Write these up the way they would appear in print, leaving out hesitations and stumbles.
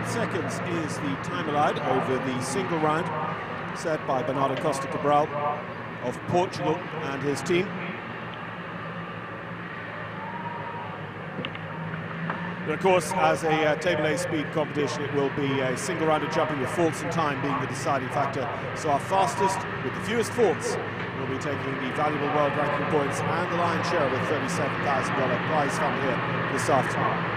seconds is the time allowed over the single round set by Bernardo Costa Cabral of Portugal and his team. But of course, as a Table A speed competition, it will be a single-rounded jumping with faults and time being the deciding factor. So our fastest with the fewest faults will be taking the valuable world ranking points and the lion's share of a $37,000 prize fund here this afternoon.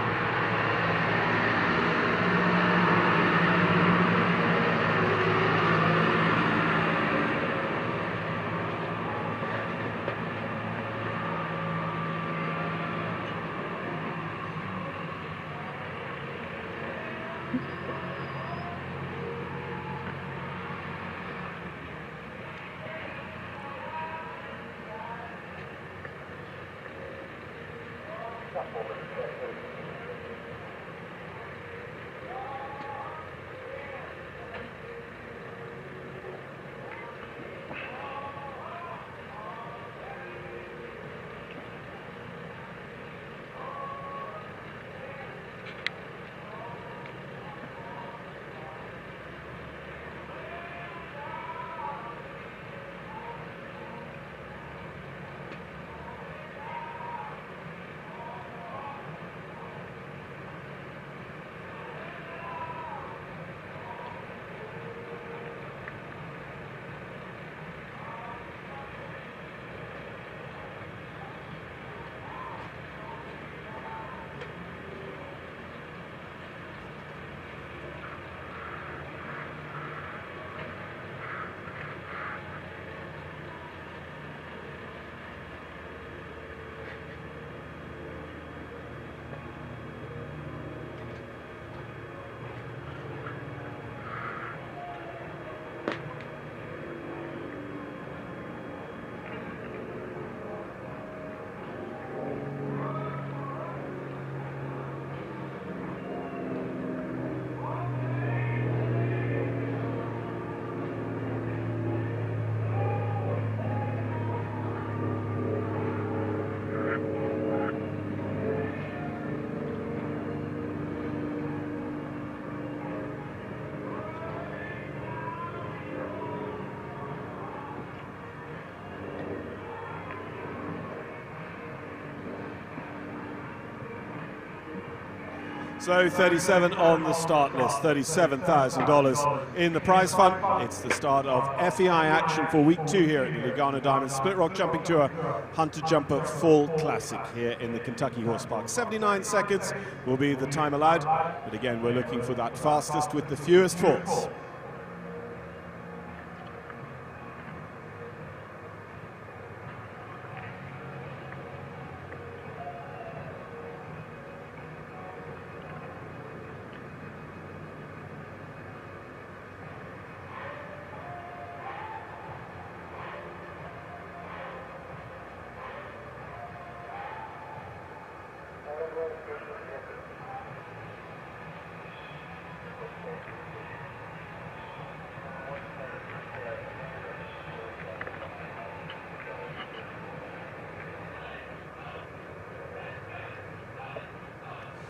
So 37 on the start list, $37,000 in the prize fund. It's the start of FEI action for week 2 here at the Lugano Diamond Split Rock Jumping Tour Hunter Jumper Fall Classic here in the Kentucky Horse Park. 79 seconds will be the time allowed, but again we're looking for that fastest with the fewest faults.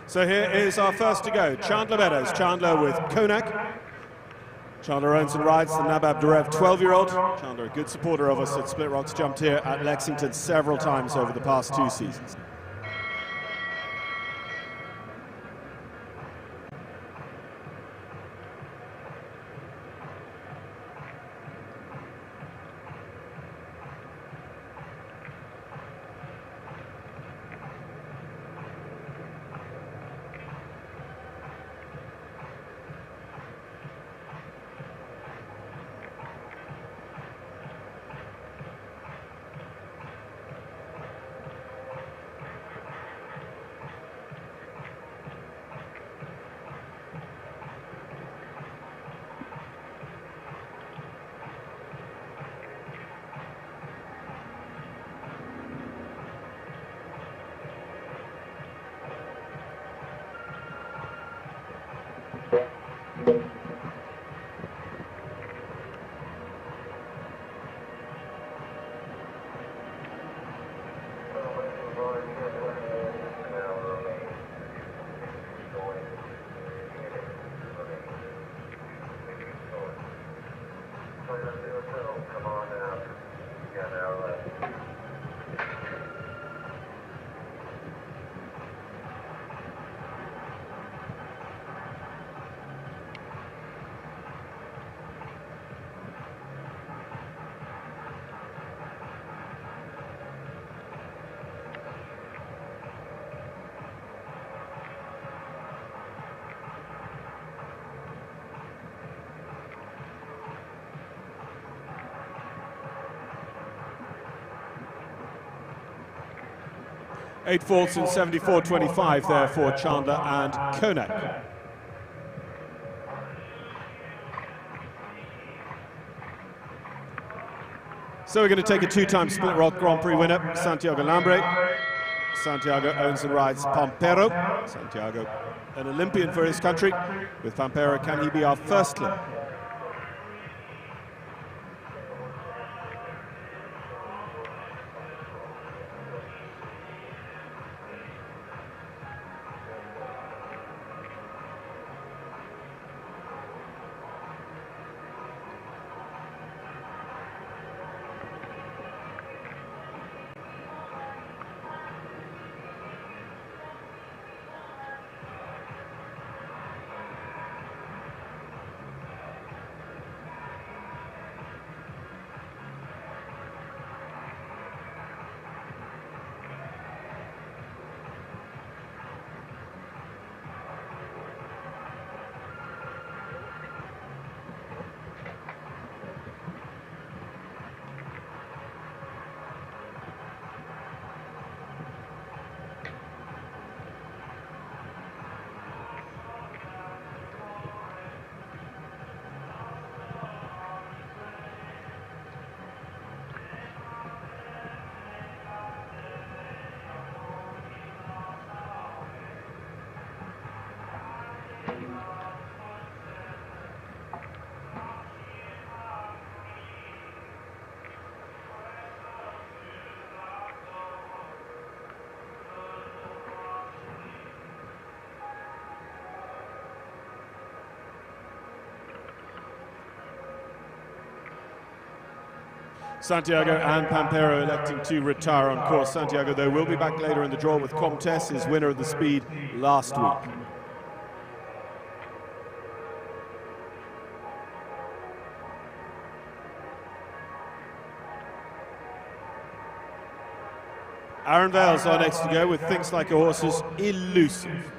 So here is our first to go, Chandler Meadows. Chandler with Konak. Chandler owns and rides the Nabab Durev 12-year-old. Chandler, a good supporter of us at Split Rocks, jumped here at Lexington several times over the past 2 seasons. Come on out. You got an hour left. Eight faults in 74.25 there for Chandler and Konak. So we're going to take a two-time Split Rock Grand Prix winner, Santiago Lambre. Santiago owns and rides Pampero. Santiago, an Olympian for his country. With Pampero, can he be our first clip? Santiago and Pampero electing to retire on course. Santiago, though, will be back later in the draw with Comtesse, his winner of the Speed last week. Aaron Vales are next to go with Thinks Like a Horse's Elusive.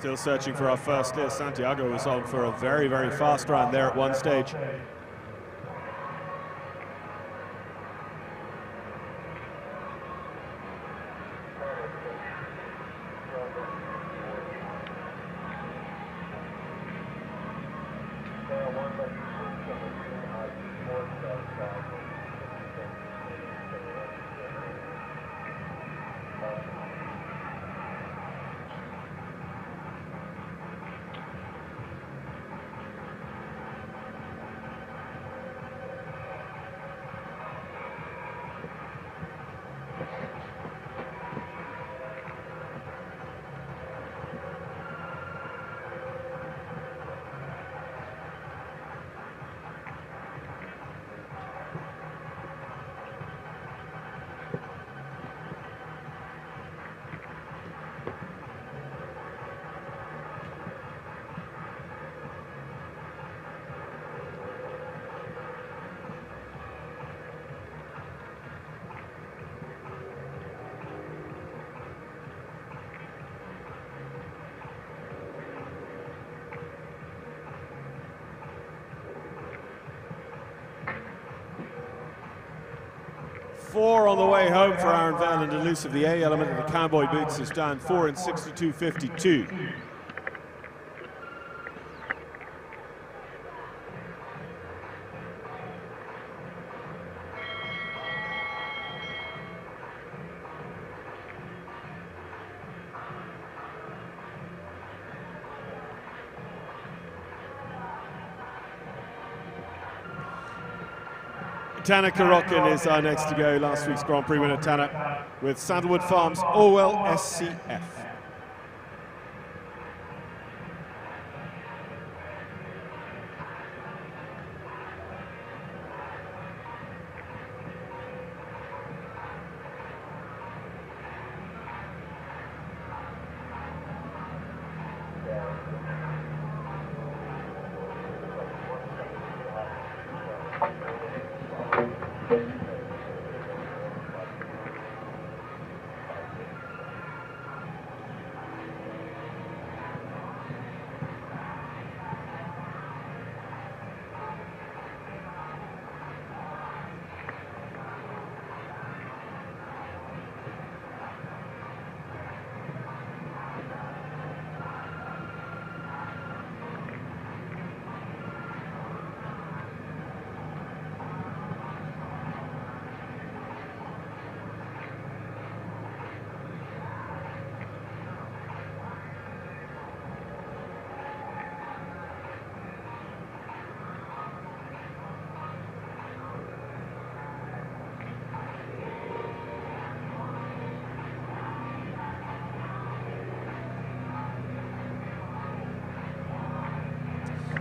Still searching for our first clear. Santiago was on for a very, very fast run there at one stage. Four on the way home for Aaron Vale and Elusive. The A element of the cowboy boots is down 4 in 62.52. Tanner Karokin is our next to go, last week's Grand Prix winner Tanner, with Sandalwood Farms Orwell SCF.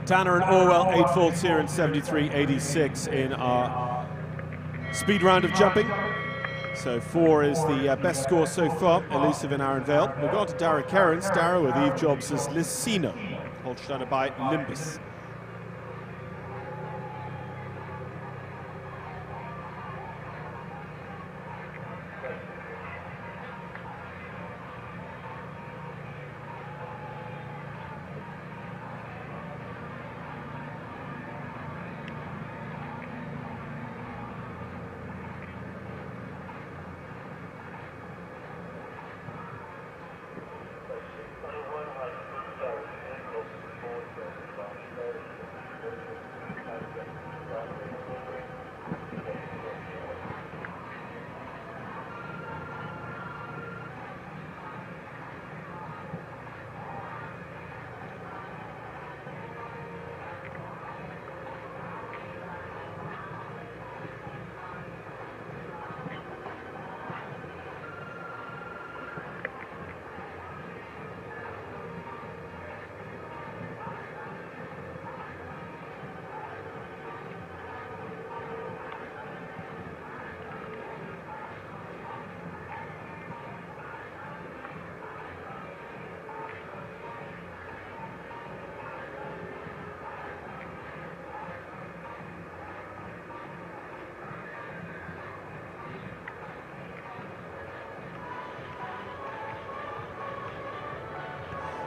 Tanner and Orwell, 8 faults here in 73.86 in our speed round of jumping. So 4 is the best score so far, elusive in Aaron Vale. We've got to Dara Kerrins, Dara with Eve Jobs as Licino, Holsteiner by Limbus.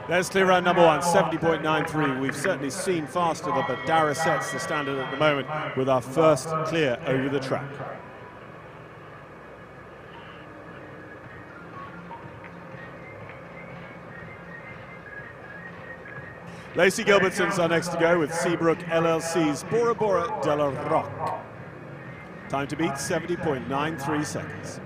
There's clear round number 1, 70.93. We've certainly seen faster, but Dara sets the standard at the moment with our first clear over the track. Lacey Gilbertson's our next to go with Seabrook LLC's Bora Bora de la Roque. Time to beat, 70.93 seconds.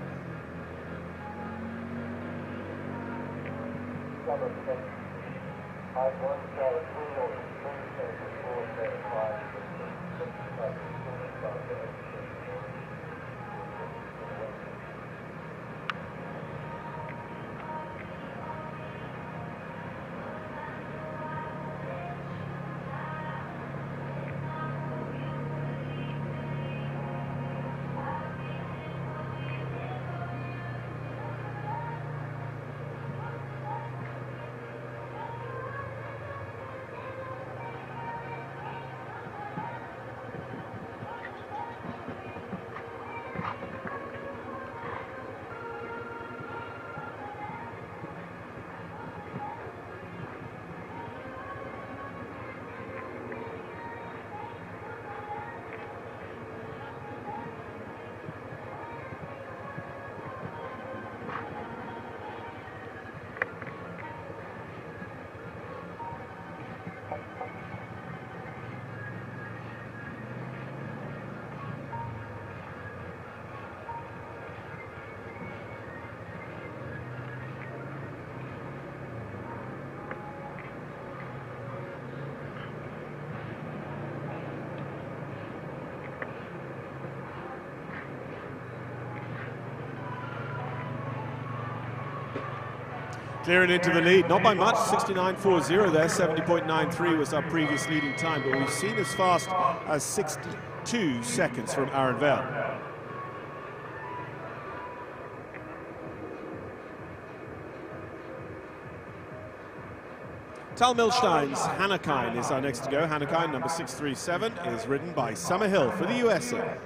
Clearing into the lead, not by much, 69.40 there, 70.93 was our previous leading time, but we've seen as fast as 62 seconds from Aaron Vell. Tal Milstein's Hannakine is our next to go. Hannakine, number 637, is ridden by Summerhill for the USA.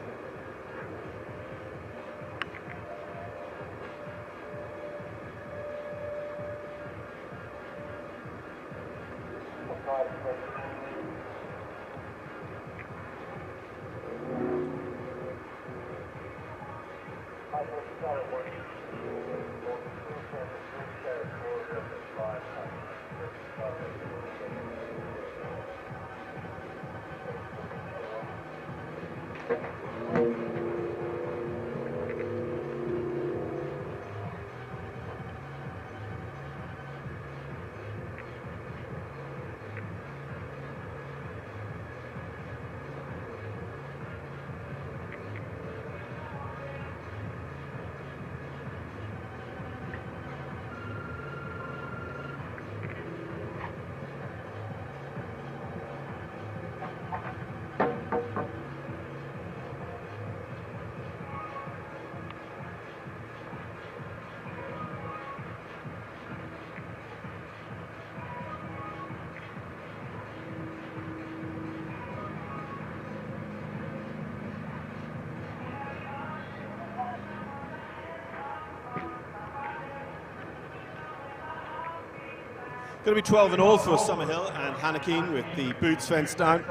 Going to be 12 in all for Summerhill and Hannakine with the boots fenced down.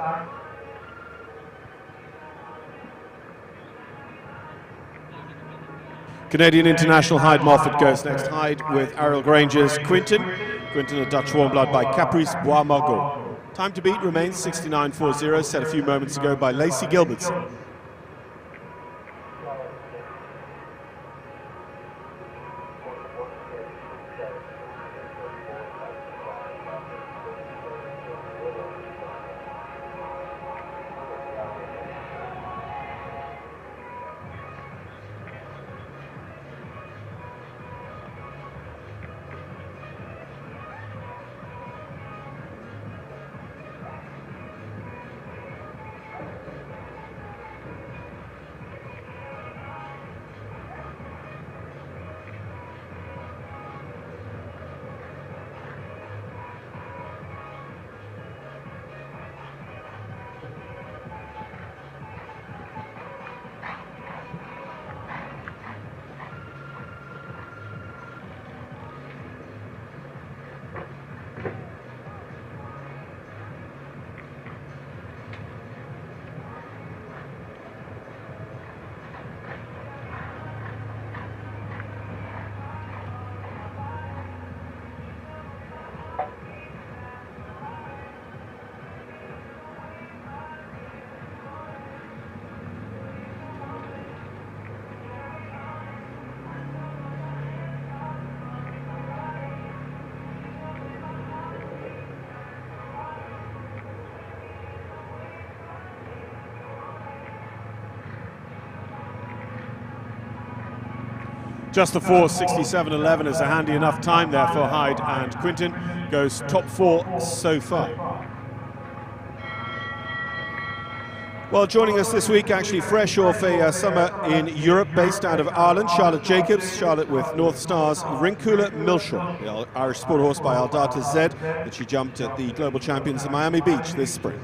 Canadian international Hyde Moffat goes next. Hyde with Ariel Granger's Quinton. Quinton a Dutch warm blood by Caprice Bois Margot. Time to beat remains 69.40, set a few moments ago by Lacey Gilbertson. Just the 4:67.11 is a handy enough time there for Hyde, and Quinton goes top 4 so far. Well, joining us this week, actually fresh off a summer in Europe, based out of Ireland, Charlotte Jacobs. Charlotte with North Star's Rinkula Milshaw, the Irish sport horse by Aldata Z, that she jumped at the Global Champions in Miami Beach this spring.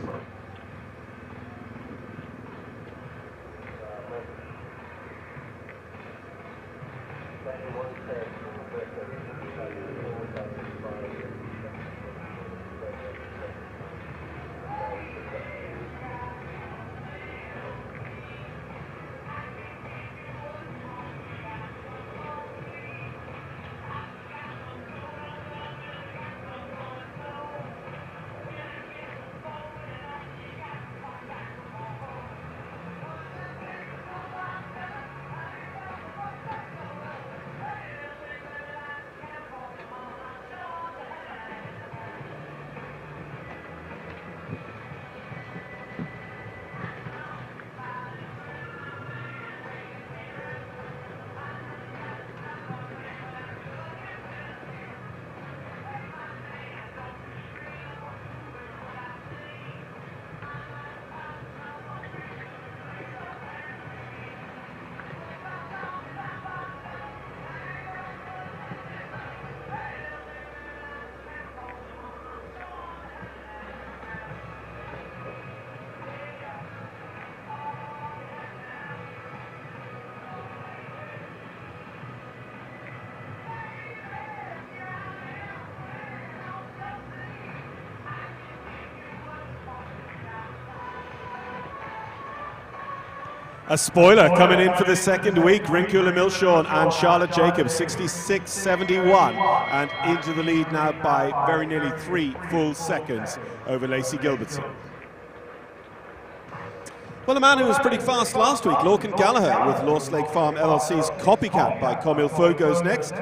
A spoiler coming in for the second week, Rinkula Milshorn and Charlotte Jacobs, 66.71, and into the lead now by very nearly 3 full seconds over Lacey Gilbertson. Well, a man who was pretty fast last week, Lorcan Gallagher with Lost Lake Farm LLC's Copycat by Comme Il Faut goes next.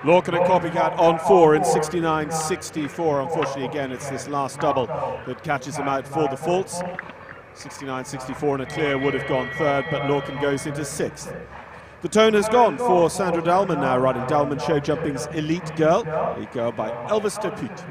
Lorcan and Copycat on 4 in 69.64. Unfortunately, again, it's this last double that catches him out for the faults. 69.64 and a clear would have gone third, but Lorcan goes into 6th. The tone has gone for Sandra Dalman now riding Dalman Show Jumping's Elite Girl, a girl by Elvis de Put.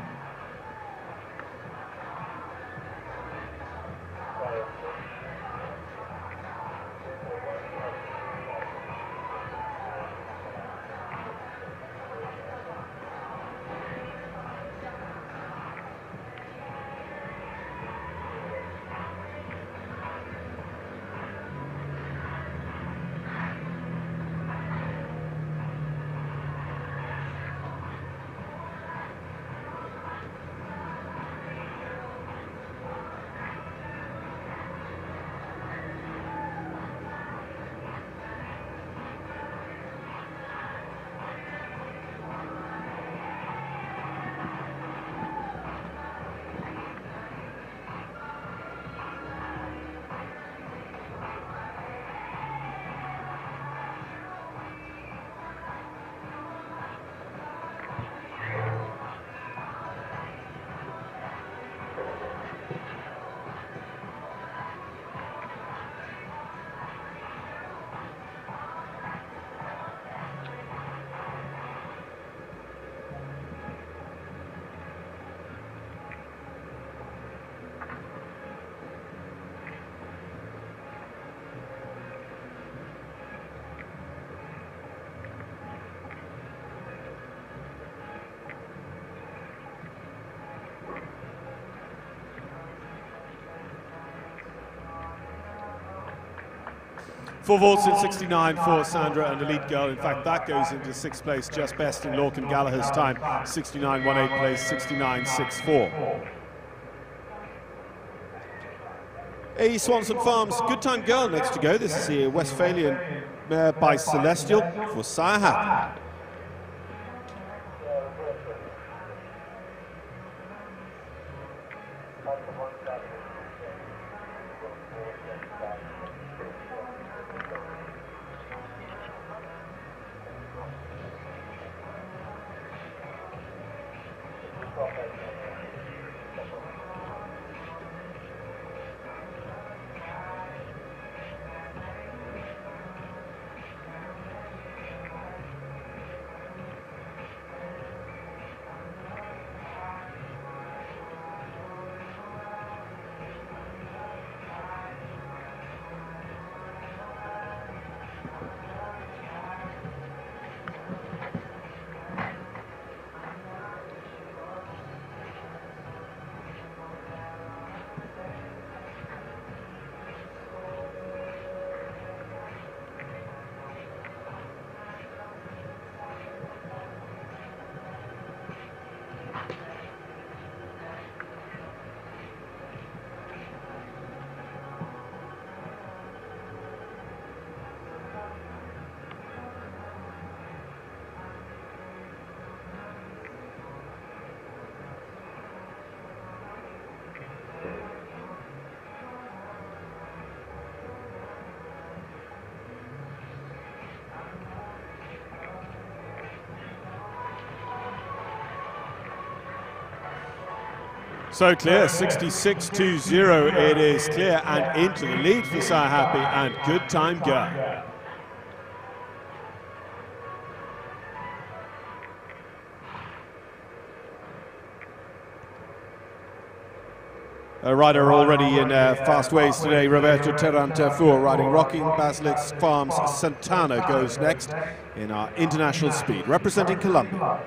Four vaults in 69 for Sandra and Elite Girl. In fact, that goes into 6th place, just best in Lorcan Gallagher's time. 69.18 place, 69.64. A Swanson Farms Good Time Girl next to go. This is the Westphalian mare by Celestial for Sire Hack. So clear, 66.20. It is clear and into the lead for Sire Happy, and good time go. A rider already in fast ways today, Roberto Terrantefour, riding Rocking Basilisk Farms. Santana goes next in our international speed, representing Colombia.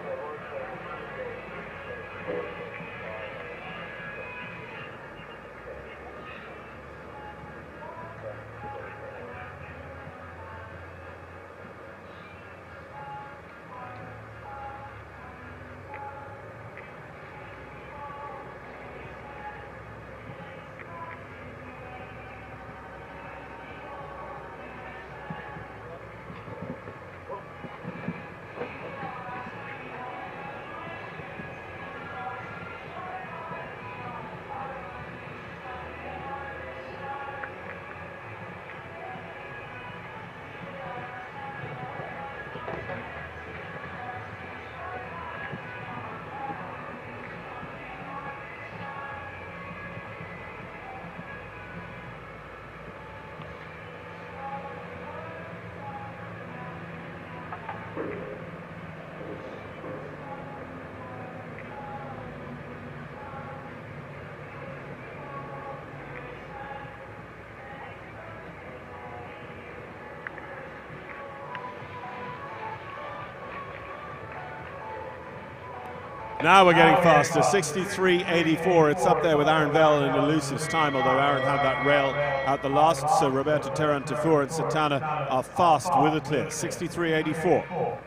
Now we're getting faster, 63.84. It's up there with Aaron Vell and Elusive's time, although Aaron had that rail at the last. So Roberto Terrantefour and Santana are fast with a clear, 63.84.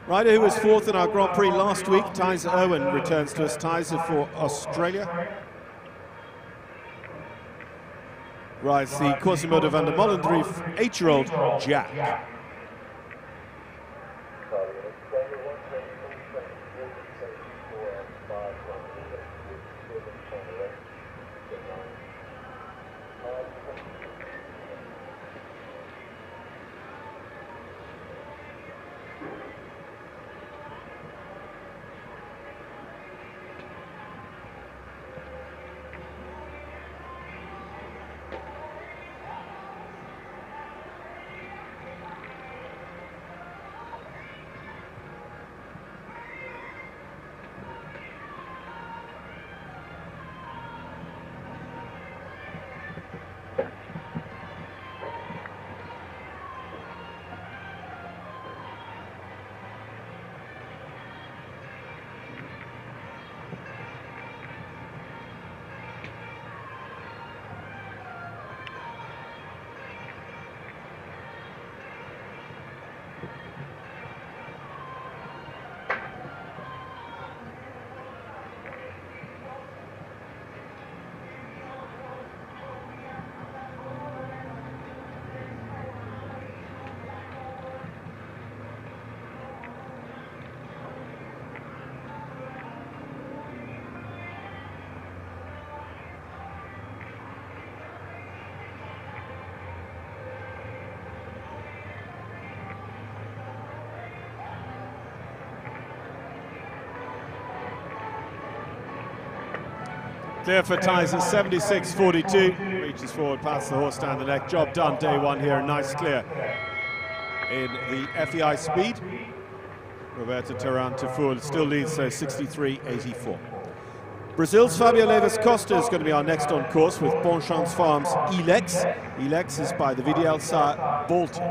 Rider who was fourth in our Grand Prix last week, Tyser Owen, returns to us. Tyser for Australia. Rides the Quasimodo van der Mollendrief 8-year-old Jack. Clear for Tyson, 76.42. Reaches forward, past the horse down the neck. Job done, day one here. Nice clear in the FEI Speed. Roberto Terrantefour still leads, so 63.84. Brazil's Fabio Leves Costa is going to be our next on course with Bon Chance Farms Elex. Elex is by the VDL sire Baltic.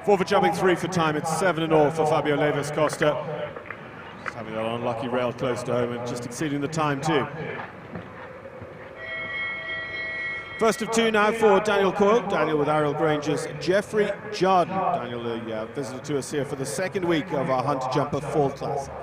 4 for jumping, 3 for time. It's 7-all for Fabio Levis Costa. Just having that unlucky rail close to home and just exceeding the time too. First of 2 now for Daniel Coyle. Daniel with Ariel Granger's Jeffrey Jardine. Daniel, a visitor to us here for the second week of our Hunter Jumper Fall Classic.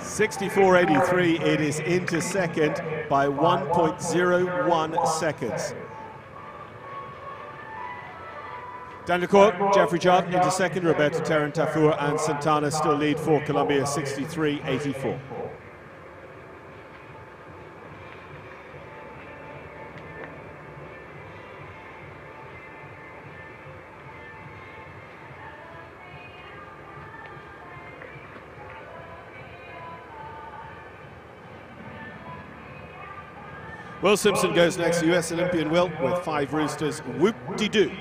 .64.83, it is into second by 1.01 seconds. Daniel Coyle, Jeffrey Jardine into second, Roberto Terran-Tafur and Santana still lead for Colombia, 63.84. Will Simpson goes next, US Olympian Will, with 5 roosters, whoop-de-doo.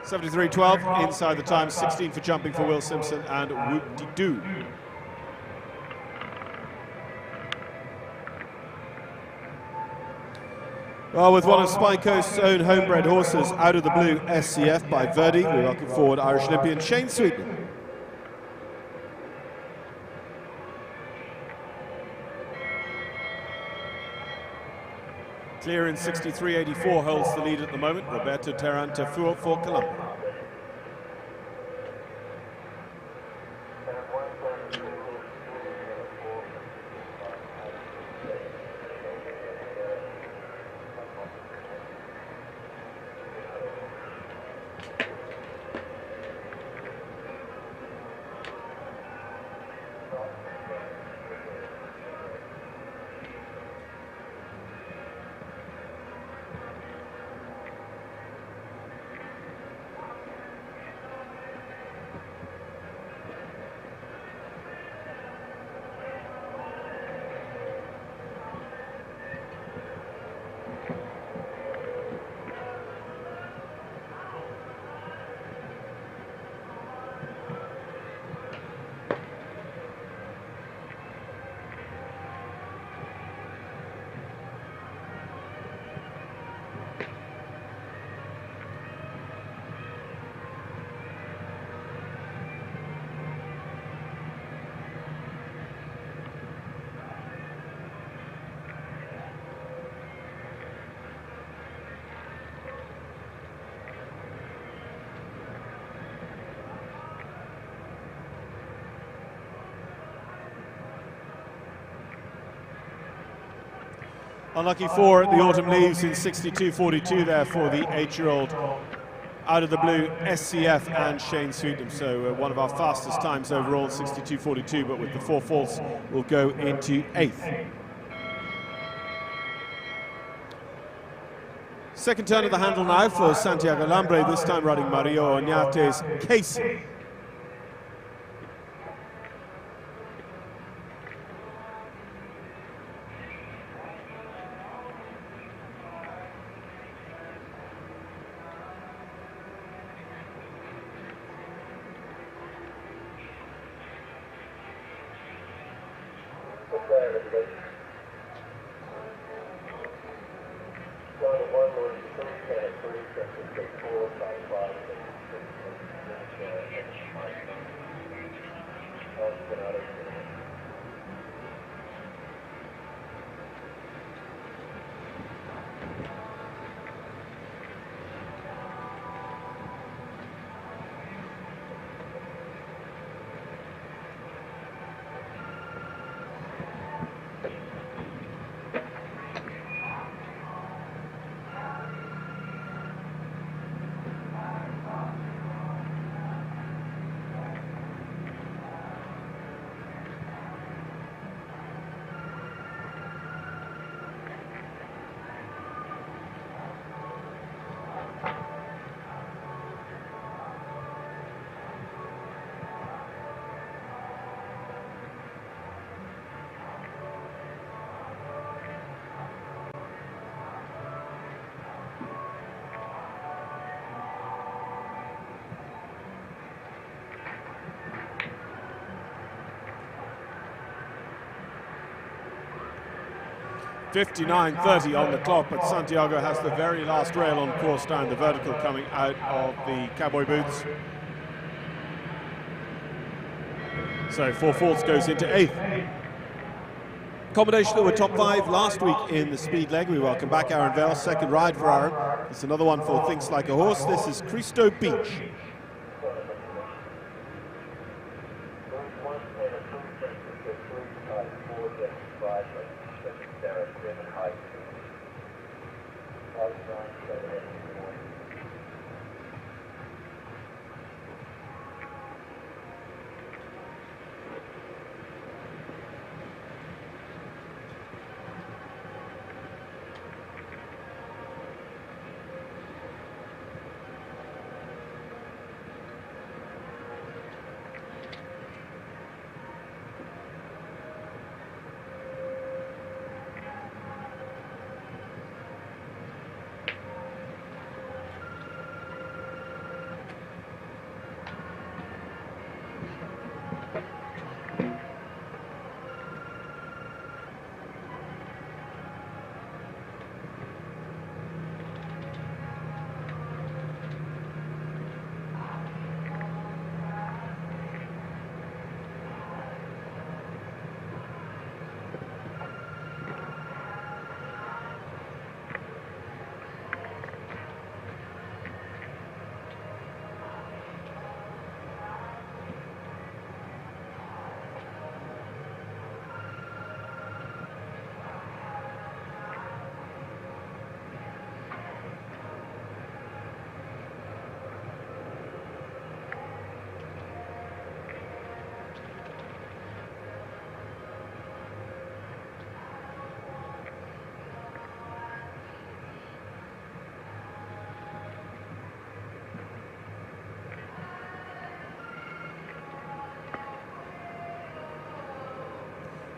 .73.12 inside the time, 16 for jumping for Will Simpson and whoop-de-doo. Well, with one of Spy Coast's own homebred horses out of the blue, SCF by Verdi, we welcome forward Irish Olympian Shane Sweetman. Clear in 63.84 holds the lead at the moment. Roberto Terran-Tafur for Colombia. Unlucky for the autumn leaves in 62.42 there for the 8-year-old out of the blue SCF and Shane Sweetnam. So one of our fastest times overall, 62.42, but with the 4 faults will go into 8th. Second turn of the handle now for Santiago Lambre, this time riding Mario Oñate's Casey. .59.30 on the clock, but Santiago has the very last rail on course down the vertical coming out of the cowboy boots. So 4 faults goes into 8th. Combination that were top 5 last week in the speed leg. We welcome back Aaron Vale, second ride for Aaron. It's another one for Thinks Like a Horse. This is Cristo Beach.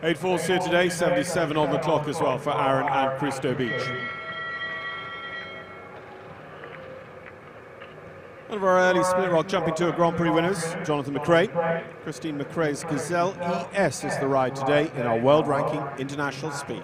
Eight falls here today, 77 on the clock as well for Aaron and Cristo Beach. One of our early Split Rock Jumping Tour Grand Prix winners, Jonathan McRae. Christine McRae's Gazelle ES is the ride today in our world ranking international speed.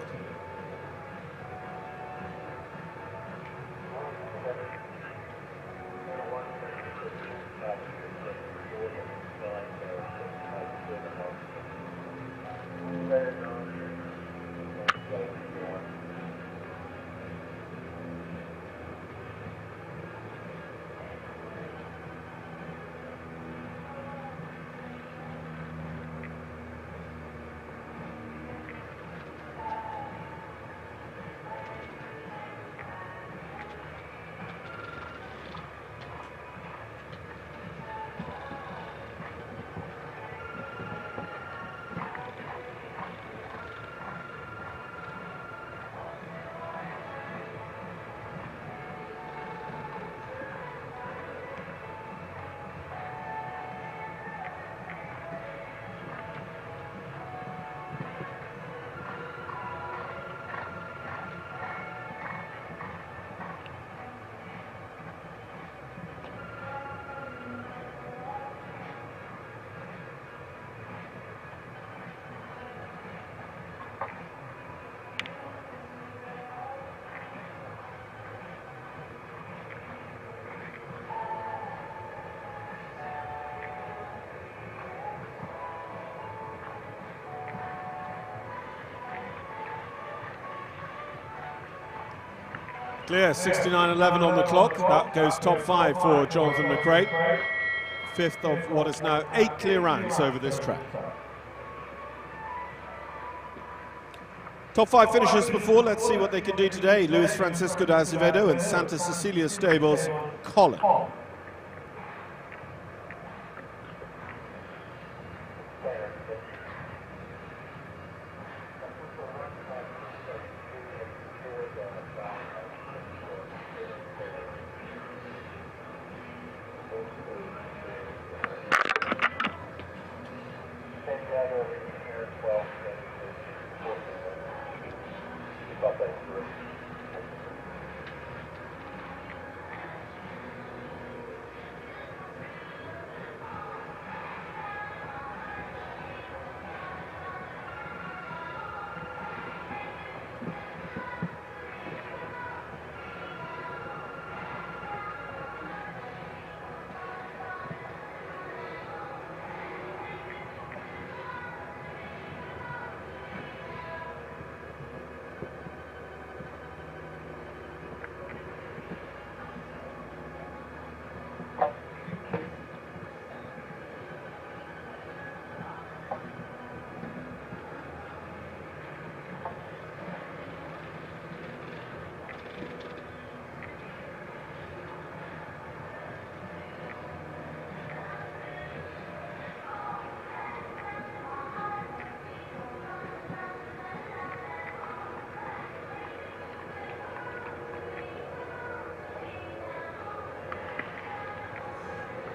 Clear, 69.11 on the clock. That goes top 5 for Jonathan McRae. 5th of what is now 8 clear rounds over this track. Top 5 finishes before, let's see what they can do today. Luis Francisco de Azevedo and Santa Cecilia Stables, Colin.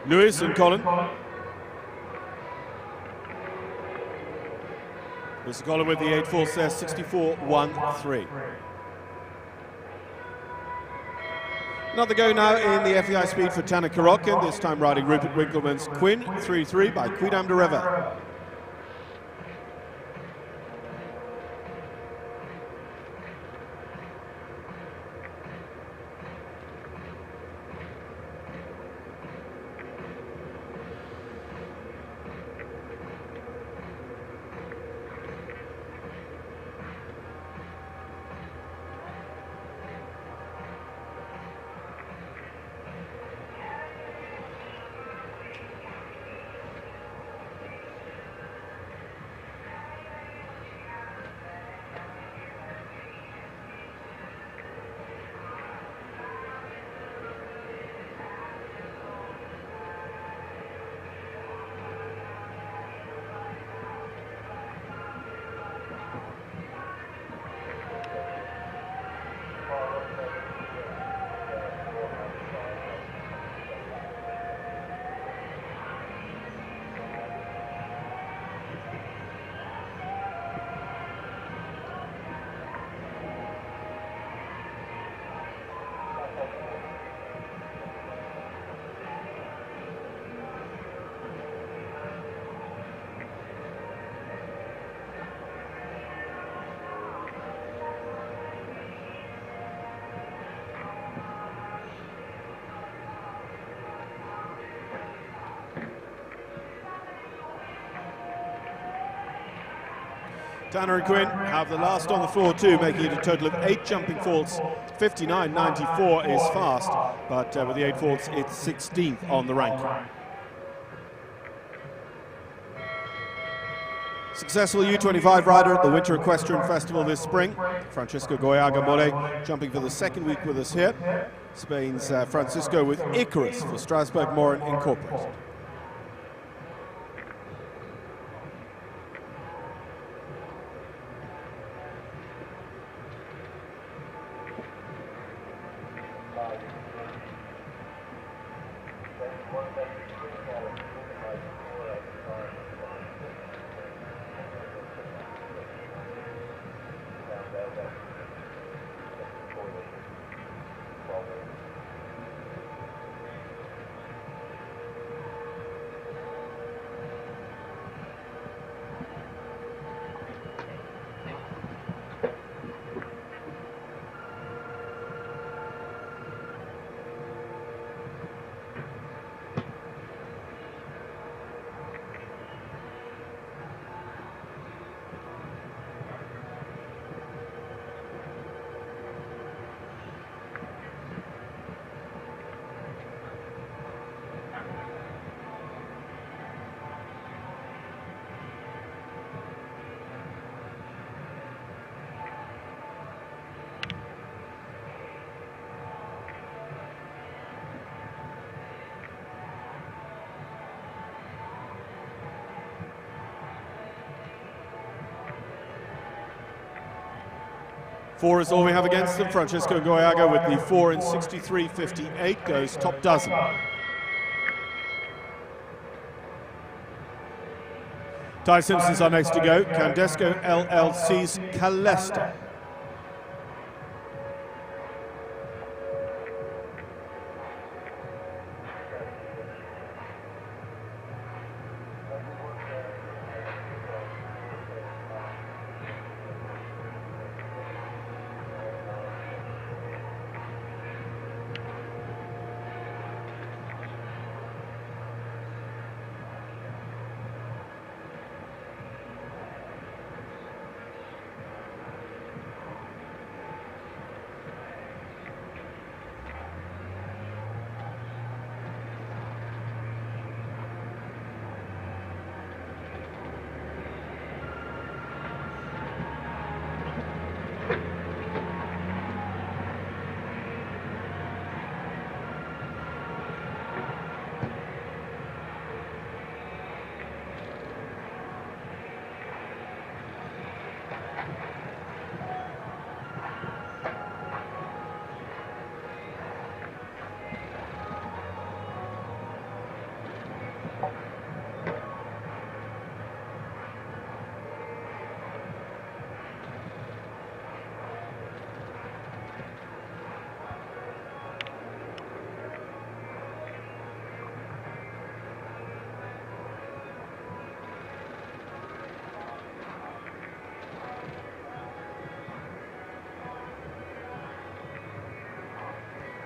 Lewis and Colin. This is Colin with the 8 false there, 64.13. Another go now in the FEI Speed for Tanner Karokin, this time riding Rupert Winkleman's Quinn, 3-3 by Quidam de River. Tanner and Quinn have the last on the floor too, making it a total of 8 jumping faults. 59.94 is fast, but with the 8 faults, it's 16th on the rank. Successful U25 rider at the Winter Equestrian Festival this spring, Francisco Goyaga Mole, jumping for the 2nd week with us here. Spain's Francisco with Icarus for Strasbourg Morin Incorporated. 4 is all we have against them. Francesco Goyaga with the 4 in 63.58 goes top dozen. Ty Simpson's our next to go. Candesco LLC's Ecuestre.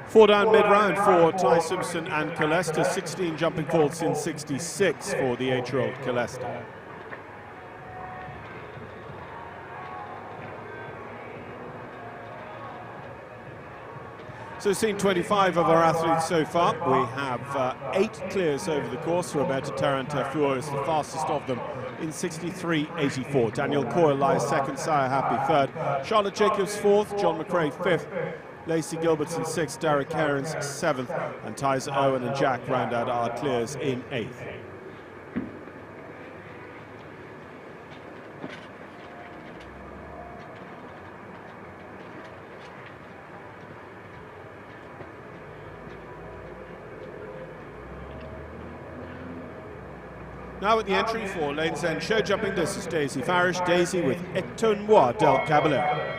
Four down mid-round for Ty Simpson and Ecuestre, 16 jumping faults in 66 for the 8-year-old Ecuestre. So seen 25 of our athletes so far. We have 8 clears over the course. Roberto Tarantafuo is the fastest of them in 63.84. Daniel Coyle lies second, Saya Happy third, Charlotte Jacobs fourth, John McRae fifth, Lacey Gilbertson sixth, Derek Cairns seventh, and Tyser Owen and Jack round out our clears in eighth. Now at the entry for Lane's End show jumping, this is Daisy Farish. Daisy with Etonmois del Caballero.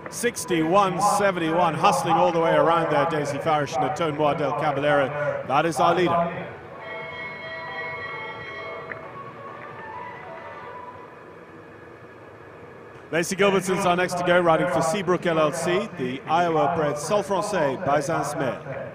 .61.71, hustling all the way around there, Daisy Farish and Etonmois del Caballero. That is our leader. Lacey Gilbertson's our next to go, riding for Seabrook LLC, the Iowa-bred Sol Francais Bazin-Smer.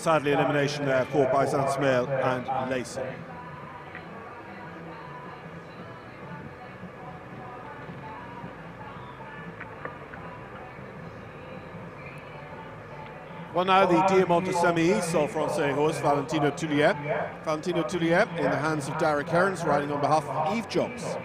Sadly, elimination there for Byzantsmail and Lacey. Well, now the Diamante Semi-Sol Francais horse, Valentino Tullier. Valentino Tullier in the hands of Derek Hearns, riding on behalf of Yves Jobs.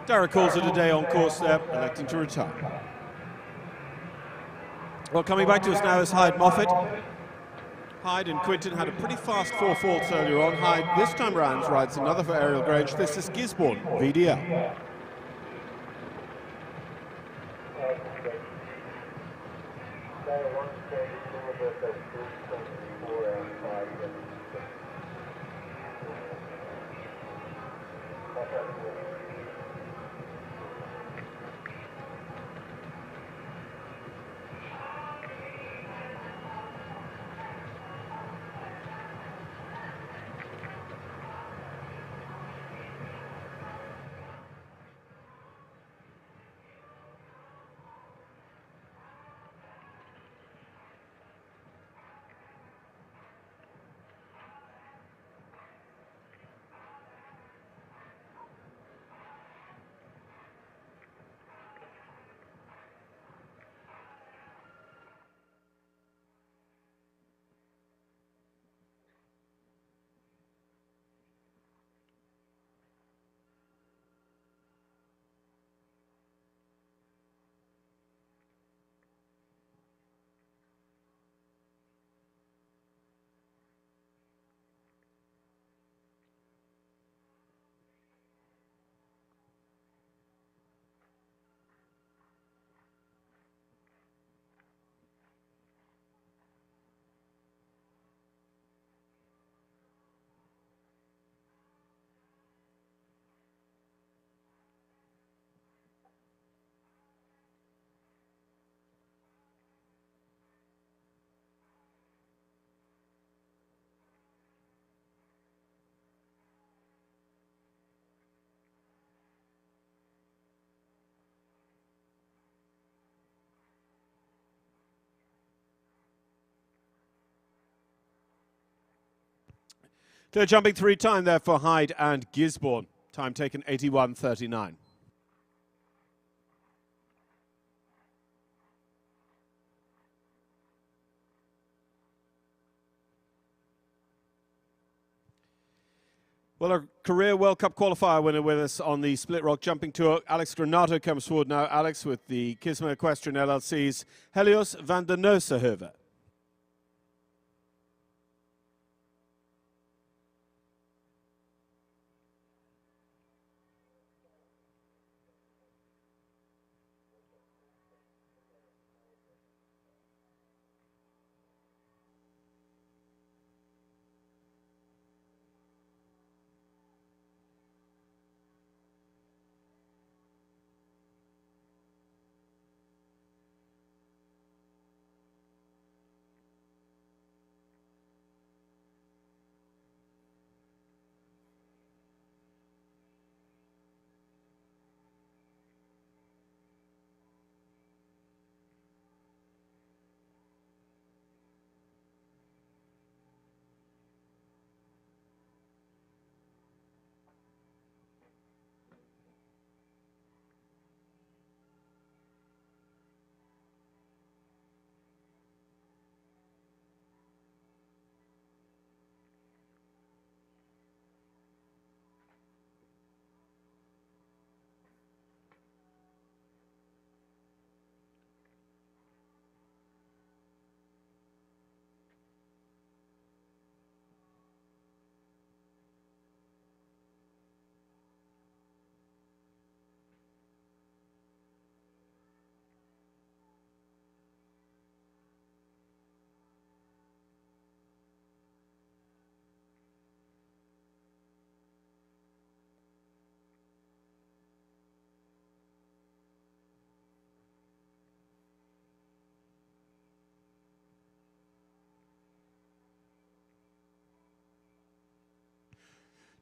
Derek calls it a day on course there, electing to retire. Well, coming back to us now is Hyde Moffat. Hyde and Quinton had a pretty fast 4 faults earlier on. Hyde, this time around, rides another for Ariel Grange. This is Gisborne, VDL. Clear jumping 3 time there for Hyde and Gisborne. Time taken 81.39. Well, a career World Cup qualifier winner with us on the Split Rock Jumping Tour. Alex Granato comes forward now. Alex with the Kisma Equestrian LLC's Helios van der Noosehoeve.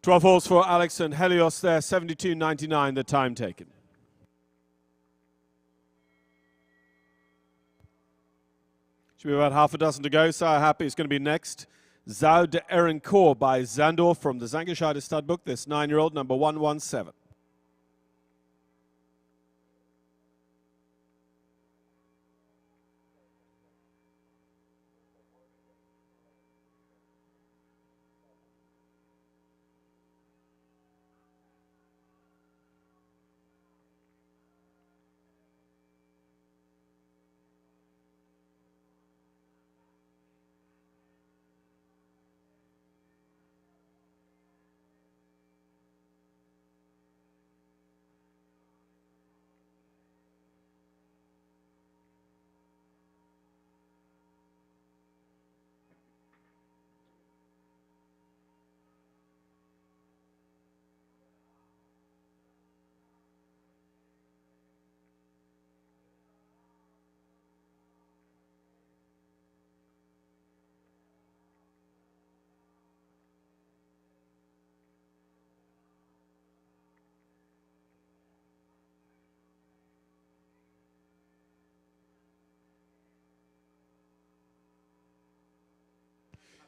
12 holes for Alex and Helios there, 72.99 the time taken. Should be about half a dozen to go. Sire Happy is going to be next. Zou de Erencourt by Zandor from the Zangerscheide stud book. This 9-year-old, number 117.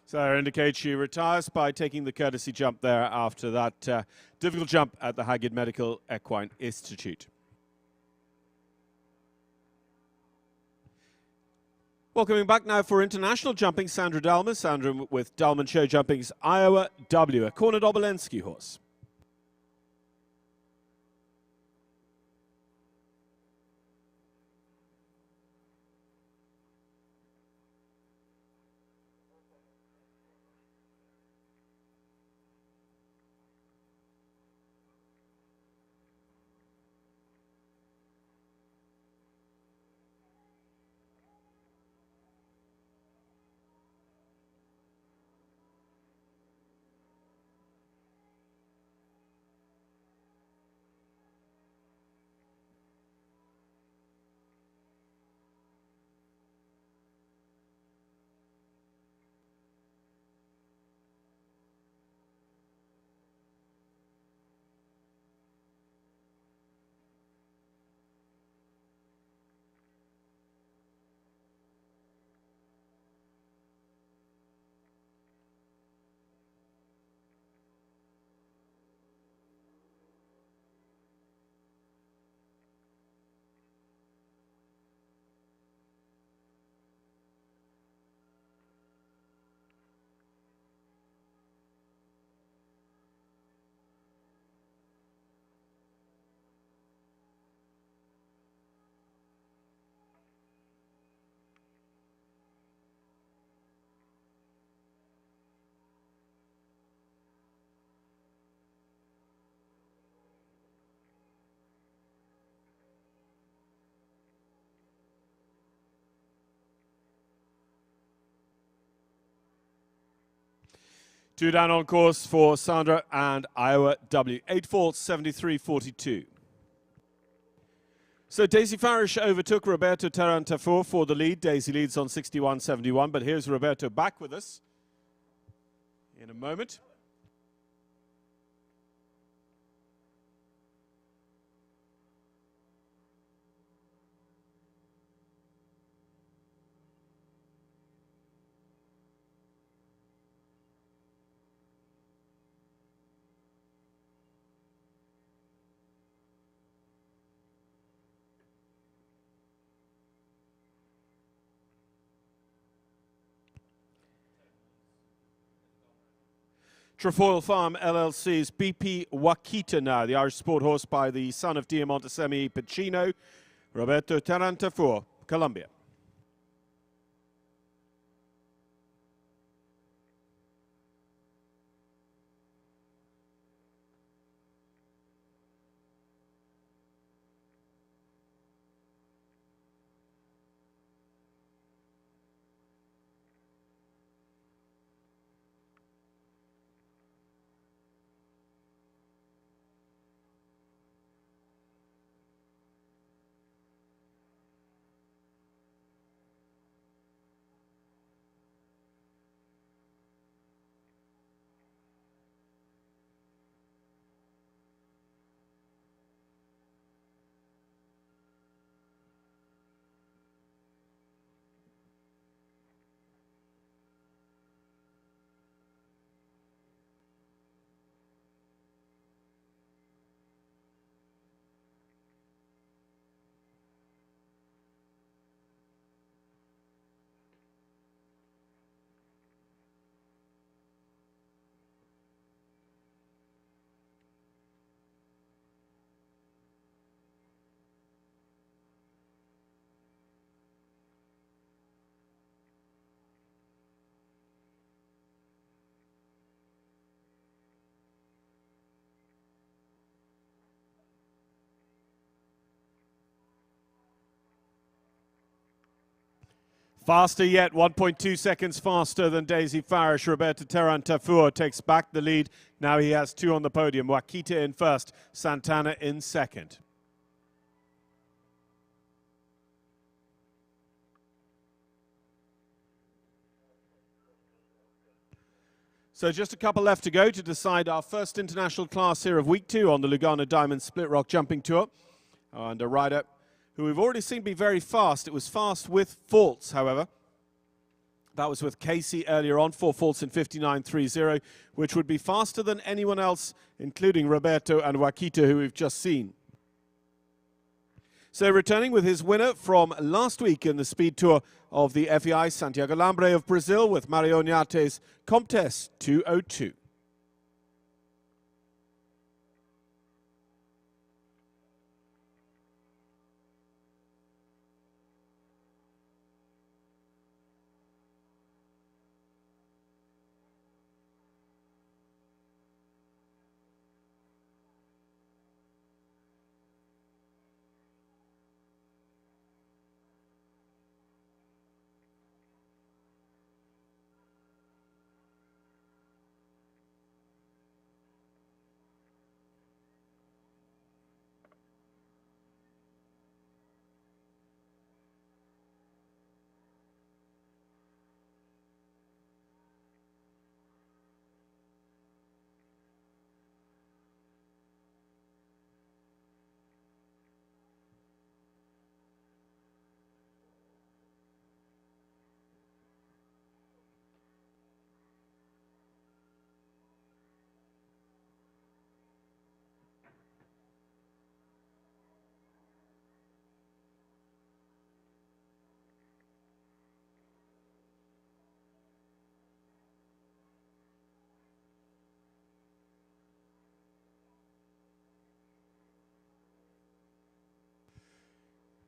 So indicates she retires by taking the courtesy jump there after that difficult jump at the Haggard Medical Equine Institute. Welcoming back now for international jumping, Sandra Dalman. Sandra with Dalman Show Jumping's Iowa W, a Kornit Obolensky horse. Two down on course for Sandra and Iowa W. 8 falls, 73.42. So Daisy Farish overtook Roberto Tarantafor for the lead. Daisy leads on 61.71, but here's Roberto back with us in a moment. Trefoil Farm LLC's BP Wakita now, the Irish sport horse by the son of Diamantesemi Pacino, Roberto Tarantafor, Colombia. Faster yet, 1.2 seconds faster than Daisy Farish. Roberto Terran-Tafur takes back the lead. Now he has two on the podium. Wakita in first, Santana in second. So just a couple left to go to decide our first international class here of week 2 on the Lugano Diamond Split Rock Jumping Tour. And a rider who we've already seen be very fast. It was fast with faults, however. That was with Casey earlier on, 4 faults in 59.30, which would be faster than anyone else, including Roberto and Wakita, who we've just seen. So returning with his winner from last week in the speed tour of the FEI, Santiago Lambre of Brazil, with Mario Nhate's Comtesse 202.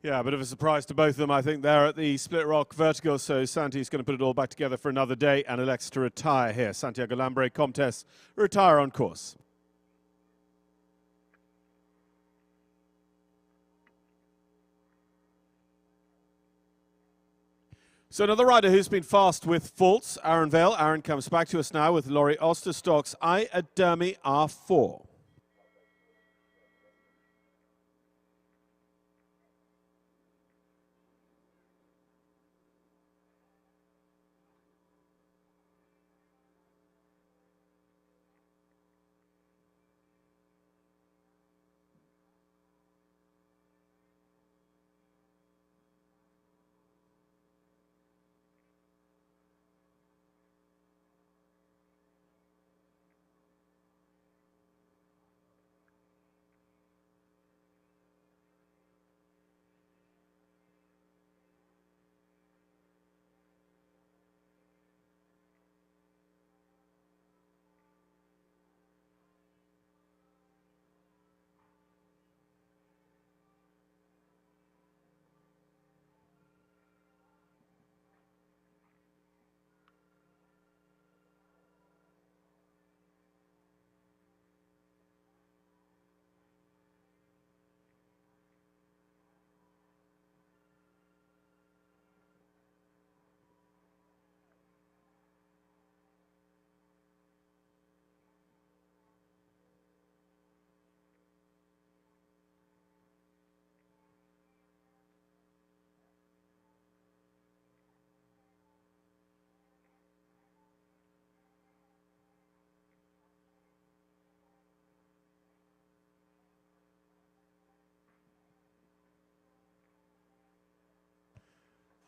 Yeah, a bit of a surprise to both of them. I think they're at the Split Rock Vertical, so Santi's going to put it all back together for another day and elects to retire here. Santiago Lambre, Comtesse, retire on course. So another rider who's been fast with faults, Aaron Vale. Aaron comes back to us now with Laurie Osterstock's I Dermy R4.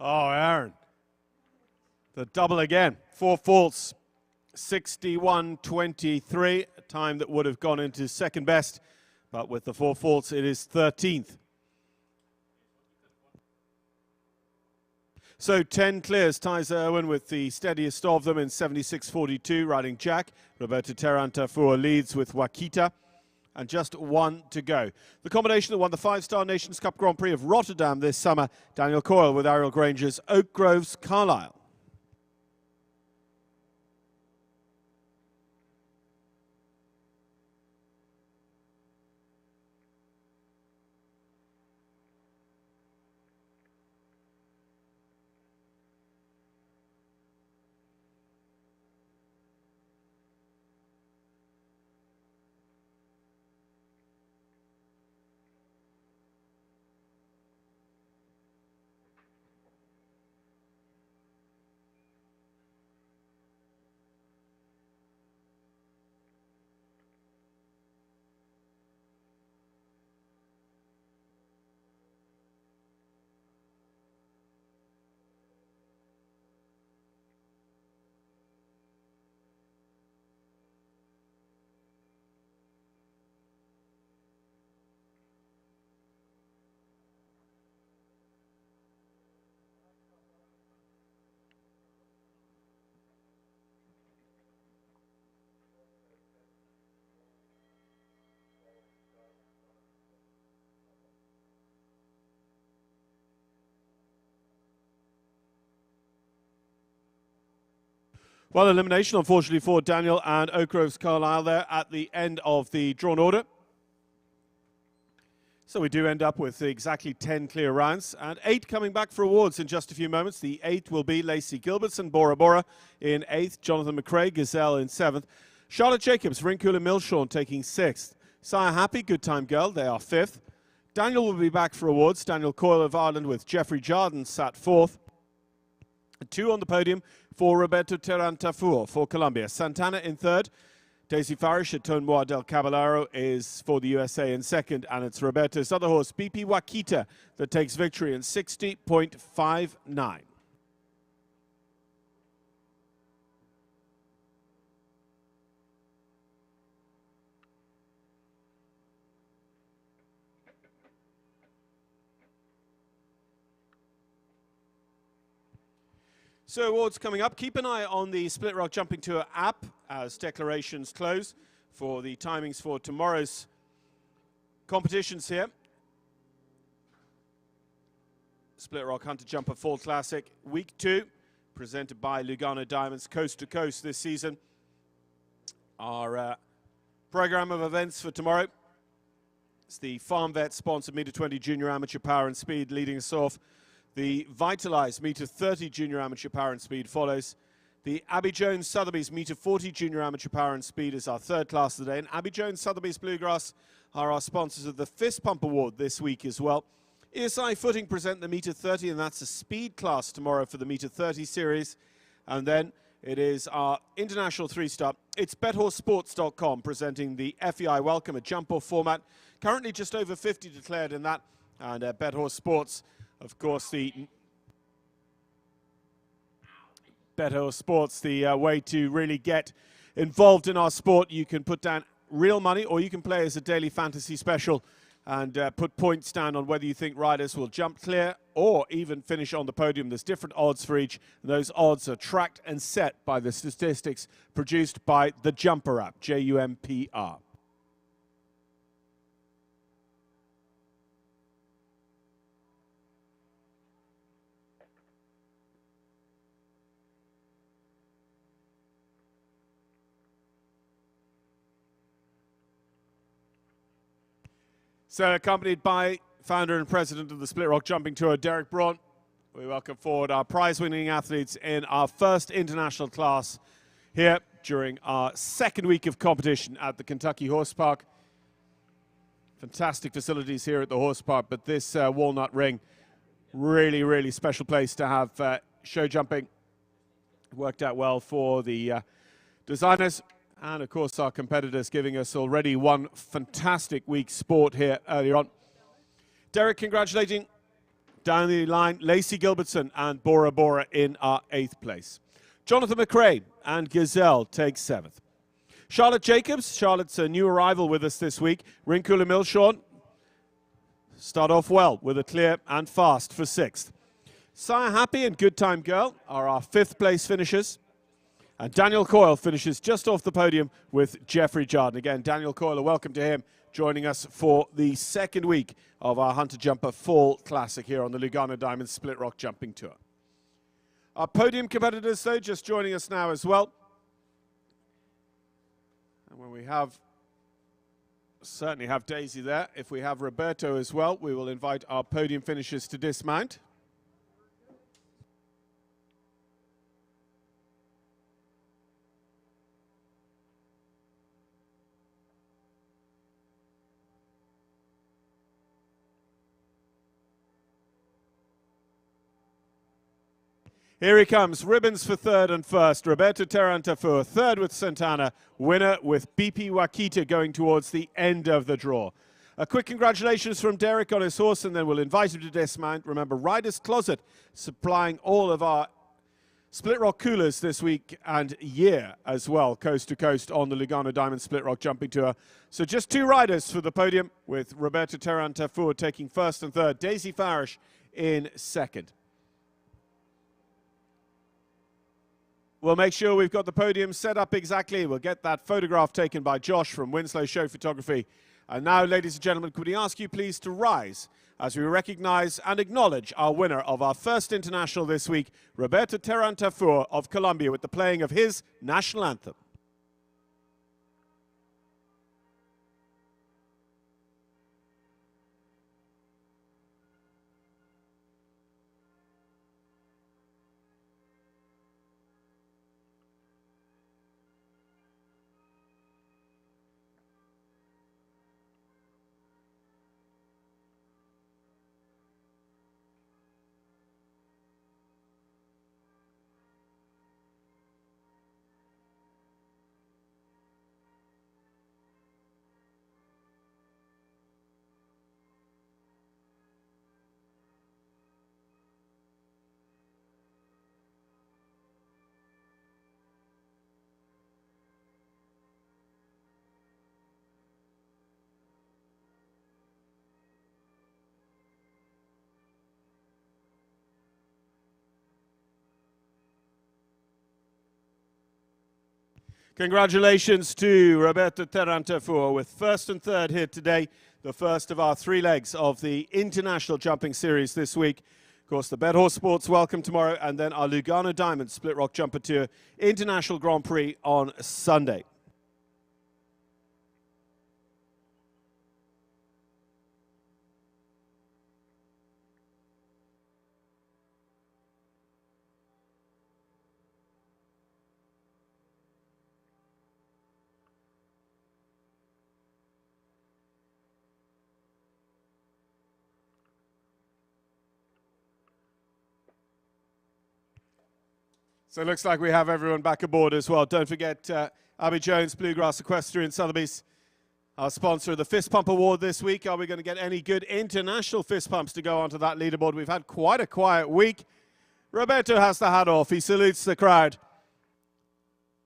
Oh, Aaron. The double again. 4 faults. 61.23. A time that would have gone into second best. But with the 4 faults, it is 13th. So 10 clears ties Irwin with the steadiest of them in 76.42, riding Jack. Roberto Terran-Tafur leads with Wakita. And just 1 to go. The combination that won the 5-star Nations Cup Grand Prix of Rotterdam this summer, Daniel Coyle with Ariel Granger's Oak Grove's Carlisle. Well, elimination, unfortunately, for Daniel and Oak Grove's Carlisle there at the end of the drawn order. So we do end up with exactly 10 clear rounds, and 8 coming back for awards in just a few moments. The 8 will be Lacey Gilbertson, Bora Bora in 8th, Jonathan McRae, Gazelle in 7th, Charlotte Jacobs, Rinkula Milshorn taking 6th, Saya Happy, Good Time Girl, they are 5th. Daniel will be back for awards. Daniel Coyle of Ireland with Jeffrey Jardine sat 4th. 2 on the podium for Roberto Terrantafur for Colombia. Santana in 3rd. Daisy Farish at Tonmoa del Caballero is for the USA in 2nd, and it's Roberto's other horse, BP Wakita, that takes victory in 60.59. So awards coming up. Keep an eye on the Split Rock Jumping Tour app as declarations close for the timings for tomorrow's competitions here. Split Rock Hunter Jumper Fall Classic Week 2, presented by Lugano Diamonds Coast to Coast this season. Our program of events for tomorrow. It's the Farm Vet sponsored Meter 20 Junior Amateur Power and Speed leading us off. The Vitalize Meter 30 Junior Amateur Power and Speed follows. The Abby Jones Sotheby's Meter 40 Junior Amateur Power and Speed is our 3rd class of the day. And Abby Jones Sotheby's Bluegrass are our sponsors of the Fist Pump Award this week as well. ESI Footing present the Meter 30, and that's a speed class tomorrow for the Meter 30 series. And then it is our international 3-star. It's BetHorseSports.com presenting the FEI Welcome, a jump-off format. Currently just over 50 declared in that. And BetHorse Sports, of course, the BetHorse Sports, the way to really get involved in our sport. You can put down real money, or you can play as a daily fantasy special and put points down on whether you think riders will jump clear or even finish on the podium. There's different odds for each, and those odds are tracked and set by the statistics produced by the Jumper app, JUMPR. So accompanied by founder and president of the Split Rock Jumping Tour, Derek Braun, we welcome forward our prize-winning athletes in our first international class here during our 2nd week of competition at the Kentucky Horse Park. Fantastic facilities here at the Horse Park, but this Walnut Ring, really, really special place to have show jumping. Worked out well for the designers. And, of course, our competitors giving us already one fantastic week's sport here earlier on. Derek congratulating down the line Lacey Gilbertson and Bora Bora in our 8th place. Jonathan McRae and Gazelle take 7th. Charlotte Jacobs, Charlotte's a new arrival with us this week. Rinkula Milshorn start off well with a clear and fast for 6th. Saya Happy and Good Time Girl are our 5th place finishers. And Daniel Coyle finishes just off the podium with Jeffrey Jardine. Again, Daniel Coyle, a welcome to him, joining us for the 2nd week of our Hunter Jumper Fall Classic here on the Lugano Diamonds Split Rock Jumping Tour. Our podium competitors, though, just joining us now as well. And when we certainly have Daisy there, if we have Roberto as well, we will invite our podium finishers to dismount. Here he comes, ribbons for 3rd and 1st. Roberto Terrantafur, 3rd with Santana, winner with BP Wakita going towards the end of the draw. A quick congratulations from Derek on his horse, and then we'll invite him to dismount. Remember, Riders Closet supplying all of our Split Rock coolers this week and year as well, coast to coast on the Lugano Diamond Split Rock Jumping Tour. So just 2 riders for the podium, with Roberto Terrantafur taking 1st and 3rd, Daisy Farish in 2nd. We'll make sure we've got the podium set up exactly. We'll get that photograph taken by Josh from Winslow Show Photography. And now, ladies and gentlemen, could we ask you please to rise as we recognize and acknowledge our winner of our first international this week, Roberto Terrantafour of Colombia, with the playing of his national anthem. Congratulations to Roberto Terrantafour with first and third here today, the first of our 3 legs of the International Jumping Series this week. Of course, the Bed Horse Sports Welcome tomorrow, and then our Lugano Diamond Split Rock Jumper Tour International Grand Prix on Sunday. So it looks like we have everyone back aboard as well. Don't forget Abby Jones, Bluegrass Ecuestre in Sotheby's, our sponsor of the Fist Pump Award this week. Are we going to get any good international fist pumps to go onto that leaderboard? We've had quite a quiet week. Roberto has the hat off. He salutes the crowd.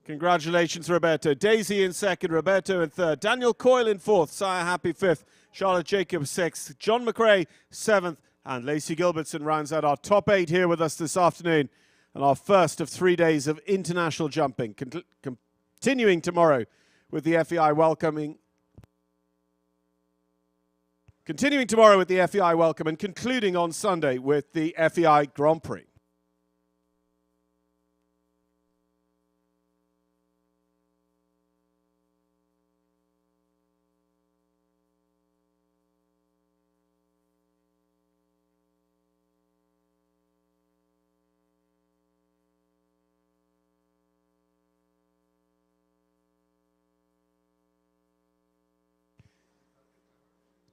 Congratulations, Roberto. Daisy in second, Roberto in third, Daniel Coyle in fourth, Sire Happy fifth, Charlotte Jacobs sixth, John McRae seventh, and Lacey Gilbertson rounds out our top 8 here with us this afternoon. And our first of 3 days of international jumping, continuing tomorrow with the FEI welcome, and concluding on Sunday with the FEI Grand Prix.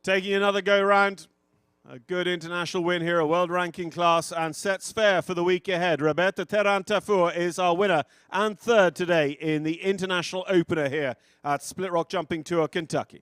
Taking another go round, a good international win here, a world ranking class, and sets fair for the week ahead. Roberto Terrantafour is our winner and third today in the international opener here at Split Rock Jumping Tour, Kentucky.